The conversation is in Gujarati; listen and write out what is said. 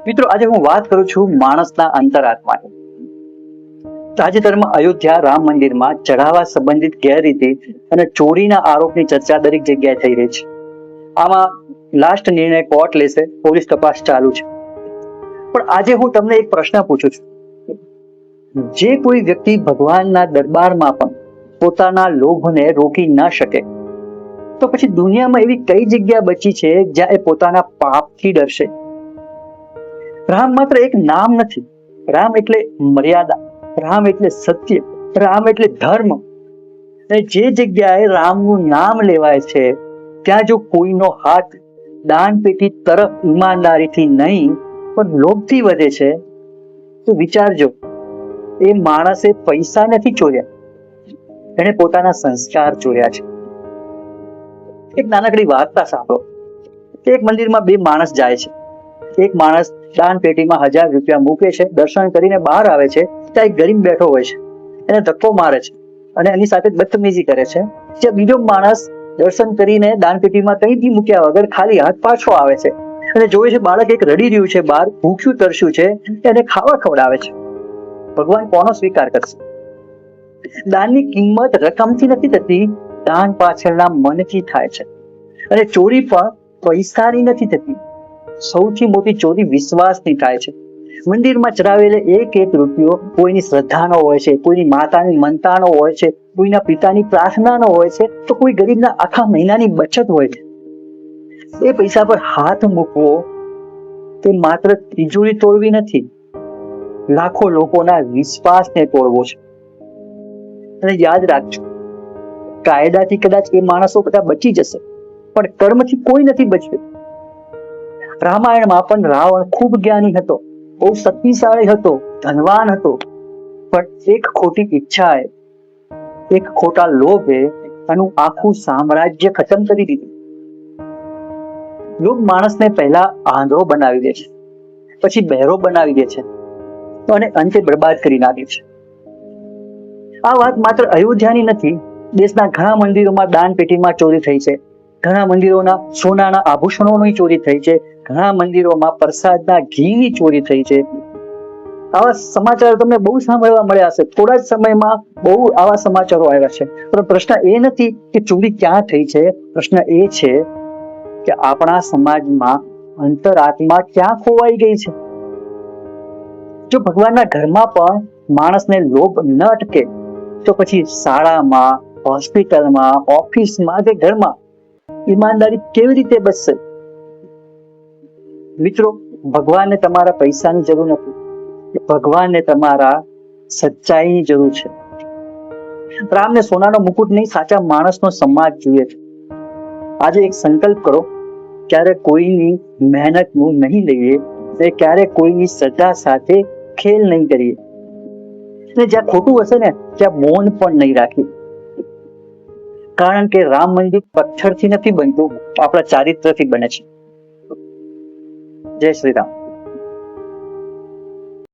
મિત્રો, આજે હું વાત કરું છું માણસના અંતરાત્માની. તાજેતરમાં અયોધ્યા રામ મંદિરમાં ચઢાવા સંબંધિત ગેરરીતિ અને ચોરીના આરોપની ચર્ચા દરેક જગ્યાએ થઈ રહી છે. આમાં લાસ્ટ નિર્ણય કોર્ટ લેશે, પોલીસ તપાસ ચાલુ છે. પણ આજે હું તમને એક પ્રશ્ન પૂછું છું. જે કોઈ વ્યક્તિ ભગવાનના દરબારમાં પણ પોતાના લોભને રોકી ન શકે, તો પછી દુનિયામાં એવી કઈ જગ્યા બચી છે જ્યાં એ પોતાના પાપથી ડરશે? રામ માત્ર એક નામ નથી. રામ એટલે મર્યાદા, રામ એટલે સત્ય, રામ એટલે ધર્મ. અને જે જગ્યાએ રામનું નામ લેવાય છે ત્યાં જો કોઈનો હાથ દાન પેટી તરફ ઈમાનદારીથી નહીં પણ લોભથી વધે છે, તો વિચારજો, એ માણસે પૈસા નથી ચોર્યા, એને પોતાના સંસ્કાર ચોર્યા છે. એક નાનકડી વાર્તા સાંભળો. એક મંદિરમાં બે માણસ જાય છે. એક માણસ દાન પેટીમાં 1000 રૂપિયા મૂકે છે, દર્શન કરીને બહાર આવે છે ત્યાં એક ગરીબ બેઠો હોય છે, એને ધક્કો મારે છે અને એની સાથે બદતમીજી કરે છે. જે બીજો માણસ દર્શન કરીને દાન પેટીમાં કંઈથી મૂક્યા વગર ખાલી હાથ પાછો આવે છે અને જોવે છે બાળક એક રડી રહ્યું છે, બહાર ભૂખ્યું તરસ્યું છે, એને ખાવા ખવડાવે છે. ભગવાન કોનો સ્વીકાર કરશે? દાનની કિંમત રકમથી નથી થતી, દાન પાછળના મનથી થાય છે. અને ચોરી પણ પૈસાની નથી થતી, સૌથી મોટી ચોરી વિશ્વાસની થાય છે. મંદિરમાં ચડાવેલો એક રૂપિયો કોઈની શ્રદ્ધાનો હોય છે, કોઈની માતાની મનતાનો હોય છે, કોઈના પિતાની પ્રાર્થનાનો હોય છે, તો કોઈ ગરીબના આખા મહિનાની બચત હોય છે. એ પૈસા પર હાથ મૂકવો તે માત્ર તિજોરી તોડવી નથી, લાખો લોકોના વિશ્વાસને તોડવો છે. અને યાદ રાખજો, કાયદાથી કદાચ એ માણસો બધા બચી જશે, પણ કર્મથી કોઈ નથી બચ્યું. રામાયણમાં પણ રાવણ ખૂબ જ્ઞાની હતો, બહુ શક્તિશાળી હતો, ધનવાન હતો, પણ એક ખોટી ઈચ્છાએ, એક ખોટા લોભે એનું આખું સામ્રાજ્ય ખતમ કરી દીધું. લોભ માણસને પહેલા આંધળો બનાવી દે છે, પછી બહેરો બનાવી દે છે અને અંતે બરબાદ કરી નાખે છે. આ વાત માત્ર અયોધ્યાની નથી. દેશના ઘણા મંદિરોમાં દાન પેટીમાં ચોરી થઈ છે, ઘણા મંદિરોના સોનાના આભૂષણોની ચોરી થઈ છે, ઘણા મંદિરોમાં પ્રસાદના ઘીની ચોરી થઈ છે. આવા સમાચારો તમને બહુ સાંભળવા મળ્યા હશે. થોડા જ સમયમાં બહુ આવા સમાચારો આવ્યા છે. પણ પ્રશ્ન એ નથી કે ચોરી ક્યાં થઈ છે, પ્રશ્ન એ છે કે આપણા સમાજમાં અંતરાત્મા ક્યાં ખોવાઈ ગઈ છે. જો ભગવાનના ઘરમાં પણ માણસને લોભ ન અટકે, તો પછી શાળામાં, હોસ્પિટલમાં, ઓફિસમાં કે ઘરમાં ઈમાનદારી કેવી રીતે બચશે? મિત્રો, ભગવાનને તમારા પૈસાની જરૂર નથી, ભગવાનને તમારા સચ્ચાઈની જરૂર છે. રામને સોનાનો મુકુટ નહીં, સાચા માણસનો સમાજ જોઈએ છે. આજે એક સંકલ્પ કરો, ક્યારે કોઈની મહેનતનું નહીં લઈએ અને ક્યારે કોઈની શ્રદ્ધા સાથે ખેલ નહીં કરીએ. અને જ્યાં ખોટું હશે ને ત્યાં મૌન પણ નહીં રાખીએ. કારણ કે રામ મંદિર પથ્થરથી નથી બનતું, આપણા ચારિત્રથી બને છે. જય શ્રી રામ.